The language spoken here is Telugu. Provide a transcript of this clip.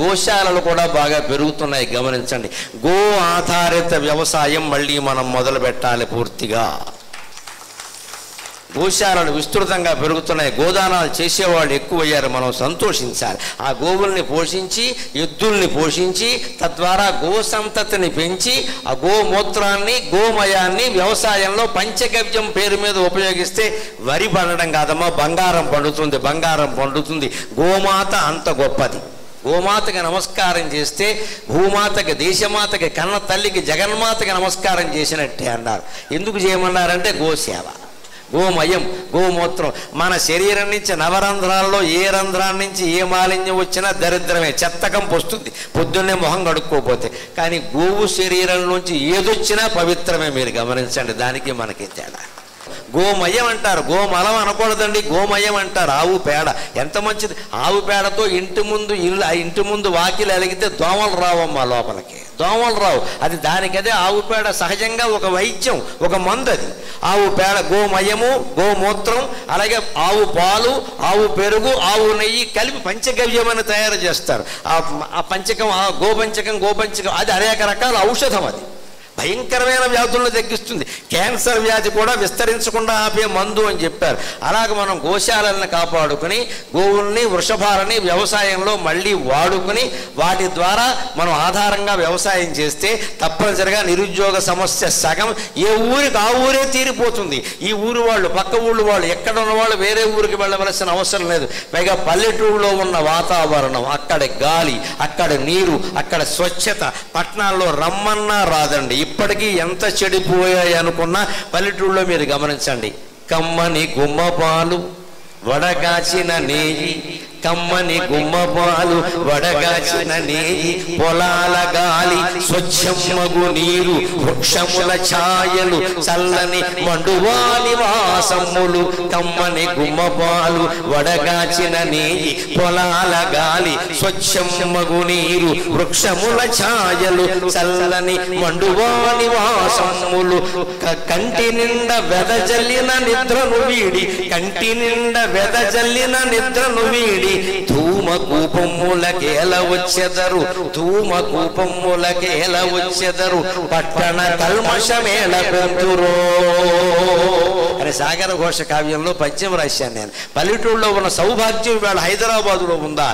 గోశాలలు కూడా బాగా పెరుగుతున్నాయి, గమనించండి. గో ఆధారిత వ్యవసాయం మళ్ళీ మనం మొదలు పెట్టాలి పూర్తిగా. గోశాలలు విస్తృతంగా పెరుగుతున్నాయి, గోదానాలు చేసేవాళ్ళు ఎక్కువయ్యారు, మనం సంతోషించాలి. ఆ గోవుల్ని పోషించి, ఎద్దుల్ని పోషించి, తద్వారా గో సంతతిని పెంచి ఆ గోమూత్రాన్ని, గోమయాన్ని వ్యవసాయంలో పంచగవ్యం పేరు మీద ఉపయోగిస్తే వరి పండడం కాదమ్మా, బంగారం పండుతుంది, బంగారం పండుతుంది. గోమాత అంత గొప్పది. గోమాతకి నమస్కారం చేస్తే భూమాతకి, దేశమాతకి, కన్న తల్లికి, జగన్మాతకి నమస్కారం చేసినట్టే అన్నారు. ఎందుకు చేయమన్నారంటే గోసేవ, గోమయం, గోమూత్రం. మన శరీరం నుంచి నవరంధ్రాల్లో ఏ రంధ్రాల నుంచి ఏ మాలిన్యం వచ్చినా దరిద్రమే, చెత్తకం వస్తుంది పొద్దున్నే మొహం కడుక్కోపోతే. కానీ గోవు శరీరం నుంచి ఏదొచ్చినా పవిత్రమే. మీరు గమనించండి, దానికి మనకి తేడా. గోమయం అంటారు, గోమలం అనకూడదండి, గోమయం అంటారు. ఆవు పేడ ఎంత మంచిది. ఆవు పేడతో ఇంటి ముందు వాకిలు అలిగితే దోమలు రావమ్మా, లోపలికి దోమలు రావు. అది దానికదే ఆవు పేడ సహజంగా ఒక వైద్యం, ఒక మందు. అది ఆవు పేడ, గోమయము, గోమూత్రం, అలాగే ఆవు పాలు, ఆవు పెరుగు, ఆవు నెయ్యి కలిపి పంచగవ్యమని తయారు చేస్తారు. ఆ పంచకం, గోపంచకం అది అనేక రకాల ఔషధం. అది భయంకరమైన వ్యాధులను తగ్గిస్తుంది. క్యాన్సర్ వ్యాధి కూడా విస్తరించకుండా ఆపే మందు అని చెప్పారు. అలాగే మనం గోశాలను కాపాడుకుని, గోవుల్ని, వృషభాలని వ్యవసాయంలో మళ్ళీ వాడుకుని, వాటి ద్వారా మనం ఆధారంగా వ్యవసాయం చేస్తే తప్పనిసరిగా నిరుద్యోగ సమస్య సగం ఏ ఊరికి ఆ ఊరే తీరిపోతుంది. ఈ ఊరు వాళ్ళు, పక్క ఊళ్ళు వాళ్ళు, ఎక్కడ ఉన్న వాళ్ళు వేరే ఊరికి వెళ్ళవలసిన అవసరం లేదు. పైగా పల్లెటూరులో ఉన్న వాతావరణం, అక్కడ గాలి, అక్కడ నీరు, అక్కడ స్వచ్ఛత పట్టణాల్లో రమ్మన్నా రాదండి. ఇప్పటికీ ఎంత చెడిపోయాయి అనుకున్నా పల్లెటూళ్ళలో మీరు గమనించండి. కమ్మని గుమ్మపాలు, వడగాచిన నెయ్యి, కమ్మని గుమ్మపాలు, వడగాచిన నెయ్యి, పొలాల గాలి, స్వచ్ఛమ్మగు నీరు, వృక్షముల ఛాయలు, చల్లని మండువాని వాసములు. కమ్మని గుమ్మపాలు, వడగాచిన నెయ్యి, పొలాల గాలి, స్వచ్ఛమ్మగు నీరు, వృక్షముల ఛాయలు, చల్లని మండువాని వాసములు. కంటి నిండా వెదజల్లిన నిద్రను వీడి, కంటి నిండా వెదజల్లిన నిద్రను వీడి, ధూమకూపములకేల వచ్చెదరు, ధూమకూపములకేల వచ్చెదరు, పట్టణ కల్మషమేళ పెంతురో అని సాగర ఘోష కావ్యంలో పద్యం రాశాను నేను. పల్లెటూళ్ళలో ఉన్న సౌభాగ్యం ఇవాళ హైదరాబాదులో ఉందా?